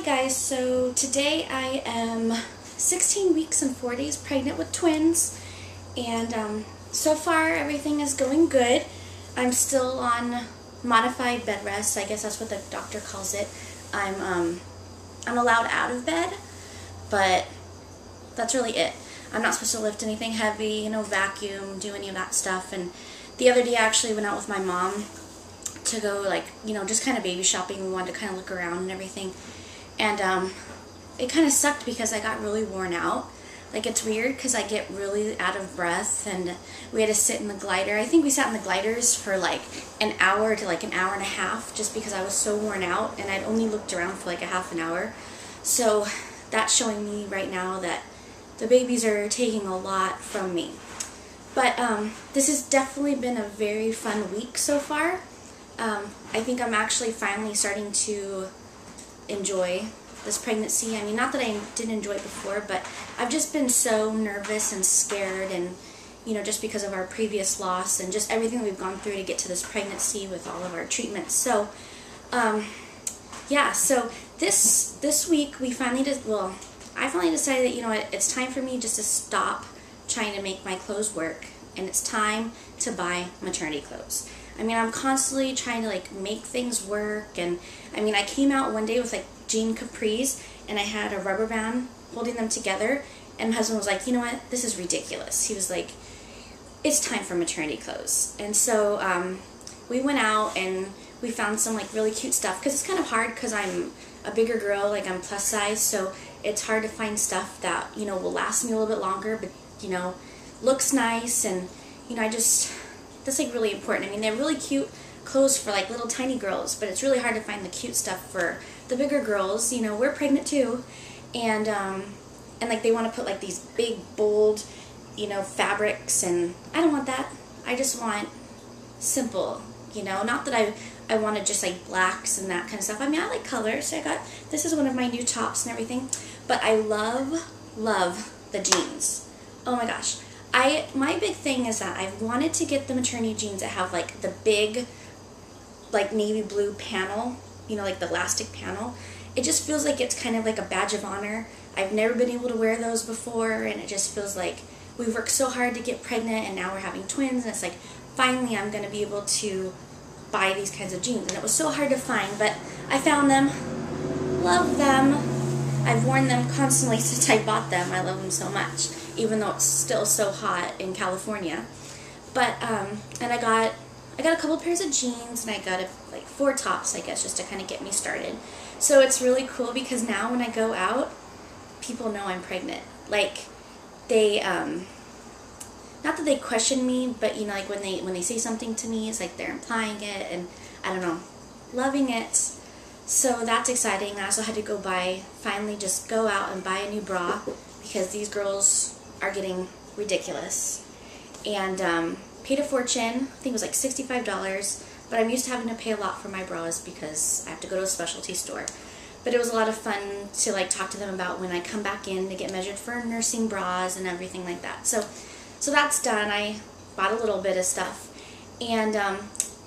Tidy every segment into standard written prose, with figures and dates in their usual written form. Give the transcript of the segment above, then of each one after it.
guys, so today I am 16 weeks and 4 days pregnant with twins, and so far everything is going good. I'm still on modified bed rest. I guess that's what the doctor calls it. I'm allowed out of bed, but that's really it. I'm not supposed to lift anything heavy, vacuum, do any of that stuff. And the other day I actually went out with my mom to go, just kind of baby shopping. We wanted to kind of look around and everything. And it kind of sucked because I got really worn out. It's weird because I get really out of breath, and we had to sit in the glider. I think we sat in the gliders for an hour to an hour and a half just because I was so worn out, and I'd only looked around for a half an hour. So that's showing me right now that the babies are taking a lot from me. But this has definitely been a very fun week so far. I think I'm actually finally starting to enjoy this pregnancy. I mean, not that I didn't enjoy it before, but I've just been so nervous and scared, and just because of our previous loss and just everything we've gone through to get to this pregnancy with all of our treatments. So yeah, so this week we finally I finally decided that it's time for me just to stop trying to make my clothes work, and it's time to buy maternity clothes. I mean, I'm constantly trying to make things work, and I mean, I came out one day with jean capris, and I had a rubber band holding them together, and my husband was like, you know what, this is ridiculous. He was like, it's time for maternity clothes. And so we went out and we found some really cute stuff, because it's kind of hard because I'm a bigger girl, I'm plus size, so it's hard to find stuff that will last me a little bit longer, but looks nice, and that's really important. I mean, they're really cute clothes for little tiny girls, but it's really hard to find the cute stuff for the bigger girls. We're pregnant too, and they want to put these big bold fabrics, and I don't want that. I just want simple, not that I wanted just blacks and that kind of stuff. I mean, I like colors. This is one of my new tops and everything, but I love the jeans. Oh my gosh. My big thing is that I've wanted to get the maternity jeans that have the big navy blue panel, the elastic panel. It just feels like it's kind of a badge of honor. I've never been able to wear those before, and it just feels like we worked so hard to get pregnant, and now we're having twins, and it's finally I'm going to be able to buy these kinds of jeans. And it was so hard to find, but I found them. Love them. I've worn them constantly since I bought them. I love them so much, even though it's still so hot in California. But and I got a couple pairs of jeans, and I got 4 tops, I guess, just to kind of get me started. So it's really cool because now when I go out, people know I'm pregnant. They not that they question me, but when they say something to me, it's they're implying it, and I don't know, loving it. So that's exciting. I also had to finally just go out and buy a new bra, because these girls are getting ridiculous. And paid a fortune. I think it was $65, but I'm used to having to pay a lot for my bras because I have to go to a specialty store. But it was a lot of fun to talk to them about when I come back in to get measured for nursing bras and everything like that. So that's done. I bought a little bit of stuff. And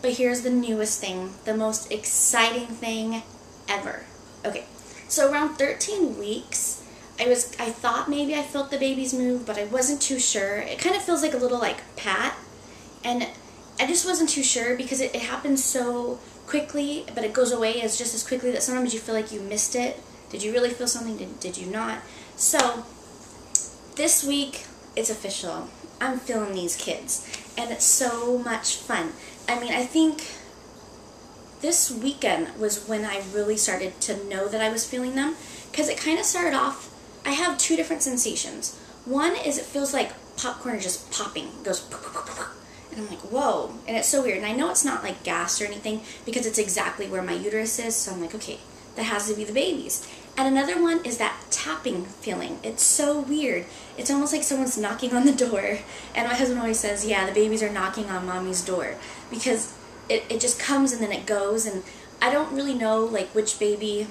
but here's the newest thing, the most exciting thing ever. Okay, so around 13 weeks, I thought maybe I felt the babies move, but I wasn't too sure. It kind of feels like a little pat, and I just wasn't too sure because it happens so quickly, but it goes away just as quickly that sometimes you feel like you missed it. Did you really feel something? Did you not? So this week, it's official. I'm feeling these kids, and it's so much fun. I mean, I think this weekend was when I really started to know that I was feeling them, because it kind of started off, I have 2 different sensations. One is it feels like popcorn is just popping. It goes, and I'm like, whoa. And it's so weird. And I know it's not gas or anything, because it's exactly where my uterus is. So I'm like, okay, that has to be the babies. And another one is that tapping feeling. It's so weird. It's almost like someone's knocking on the door. And my husband always says, yeah, the babies are knocking on mommy's door, because it just comes and then it goes. And I don't really know which baby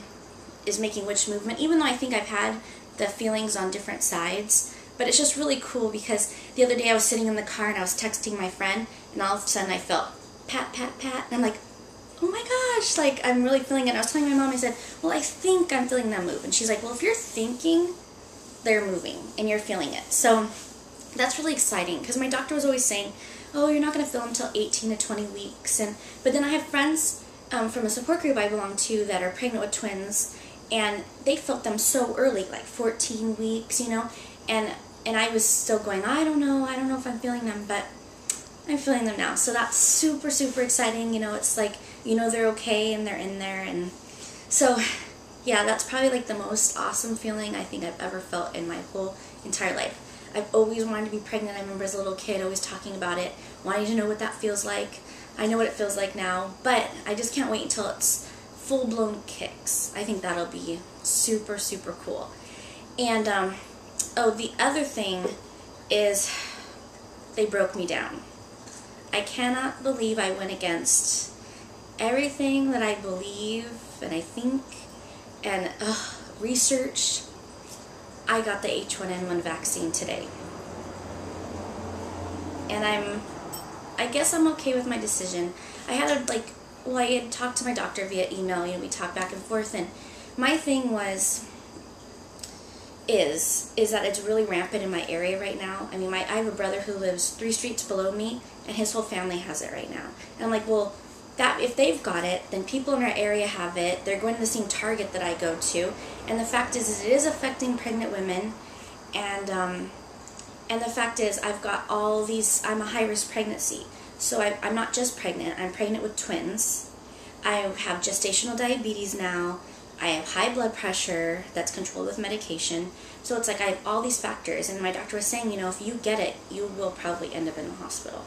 is making which movement, even though I think I've had the feelings on different sides. But it's just really cool, because the other day I was sitting in the car and I was texting my friend, and all of a sudden I felt pat, pat, pat, and I'm like, oh my gosh, like I'm really feeling it. I was telling my mom, I said, well, I think I'm feeling them move. And she's like, well, if you're thinking, they're moving and you're feeling it. So that's really exciting because my doctor was always saying, oh, you're not going to feel them until 18 to 20 weeks. But then I have friends from a support group I belong to that are pregnant with twins, and they felt them so early, like 14 weeks, you know, and I was still going, I don't know if I'm feeling them, but I'm feeling them now. So that's super, super exciting. You know, it's like, you know, they're okay and they're in there. And so, yeah, that's probably like the most awesome feeling I think I've ever felt in my whole entire life. I've always wanted to be pregnant. I remember as a little kid always talking about it, wanting to know what that feels like. I know what it feels like now, but I just can't wait until it's full-blown kicks. I think that'll be super, super cool. And, oh, the other thing is they broke me down. I cannot believe I went against everything that I believe and I think and researched. I got the H1N1 vaccine today. And I guess I'm okay with my decision. I had I had talked to my doctor via email, you know, we talked back and forth, and my thing is that it's really rampant in my area right now. I mean, I have a brother who lives 3 streets below me, and his whole family has it right now. And I'm like, well, that if they've got it, then people in our area have it. They're going to the same Target that I go to, and the fact is it is affecting pregnant women, and the fact is I've got all these. I'm a high-risk pregnancy, so I'm not just pregnant. I'm pregnant with twins. I have gestational diabetes now. I have high blood pressure that's controlled with medication. So it's like I have all these factors, and my doctor was saying, you know, if you get it, you will probably end up in the hospital.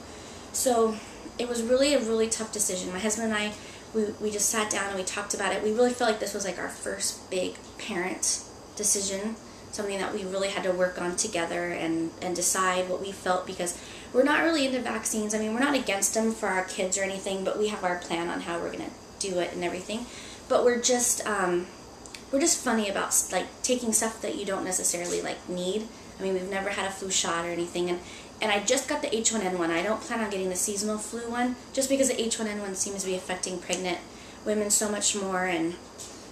So it was really a really tough decision. My husband and I, we just sat down and we talked about it. We really felt like this was like our first big parent decision, something that we really had to work on together and decide what we felt, because we're not really into vaccines. I mean, we're not against them for our kids or anything, but we have our plan on how we're going to do it and everything. But we're just funny about like taking stuff that you don't necessarily like need. I mean, we've never had a flu shot or anything, and I just got the H1N1. I don't plan on getting the seasonal flu one, just because the H1N1 seems to be affecting pregnant women so much more. And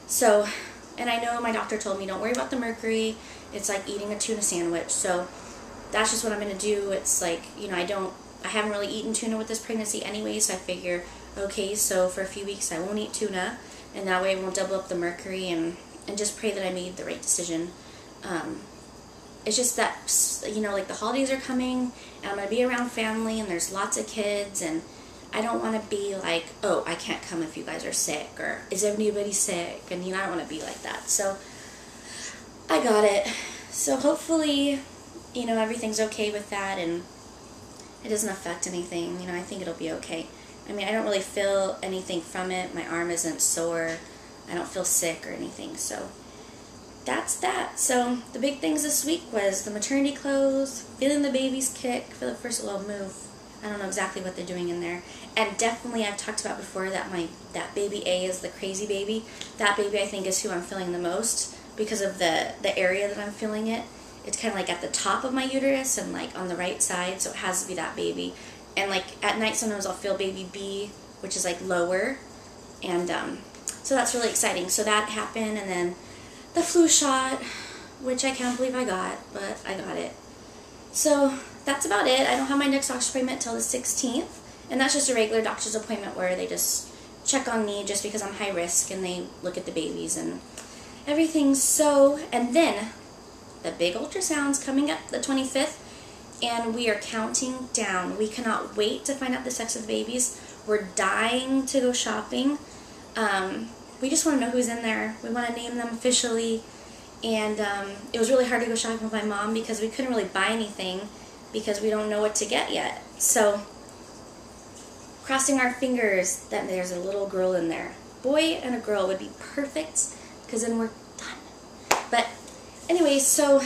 so, and I know my doctor told me, don't worry about the mercury. It's like eating a tuna sandwich. So that's just what I'm going to do. It's like, you know, I haven't really eaten tuna with this pregnancy anyway, so I figure, okay, so for a few weeks I won't eat tuna, and that way I won't double up the mercury, and just pray that I made the right decision. It's just that, you know, like the holidays are coming, and I'm going to be around family, and there's lots of kids, and I don't want to be like, oh, I can't come if you guys are sick, or is anybody sick? And, you know, I don't want to be like that. So I got it. So hopefully, you know, everything's okay with that, and it doesn't affect anything. You know, I think it'll be okay. I mean, I don't really feel anything from it. My arm isn't sore. I don't feel sick or anything. So that's that. So the big things this week was the maternity clothes, feeling the baby's kick for the first little move. I don't know exactly what they're doing in there. And definitely, I've talked about before that that baby A is the crazy baby. That baby, I think, is who I'm feeling the most because of the area that I'm feeling it. It's kind of like at the top of my uterus and like on the right side, so it has to be that baby. And like at night sometimes I'll feel baby B, which is like lower, and so that's really exciting. So that happened, and then the flu shot, which I can't believe I got, but I got it. So that's about it. I don't have my next doctor's appointment till the 16th, and that's just a regular doctor's appointment where they just check on me just because I'm high risk, and they look at the babies and everything. So, and then the big ultrasound's coming up the 25th, and we are counting down. We cannot wait to find out the sex of the babies. We're dying to go shopping. We just want to know who's in there. We want to name them officially, and it was really hard to go shopping with my mom because we couldn't really buy anything because we don't know what to get yet. So, crossing our fingers that there's a little girl in there. Boy and a girl would be perfect, because then we're done. But anyway, so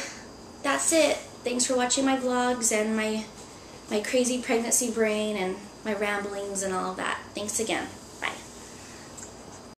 that's it. Thanks for watching my vlogs and my crazy pregnancy brain and my ramblings and all of that. Thanks again.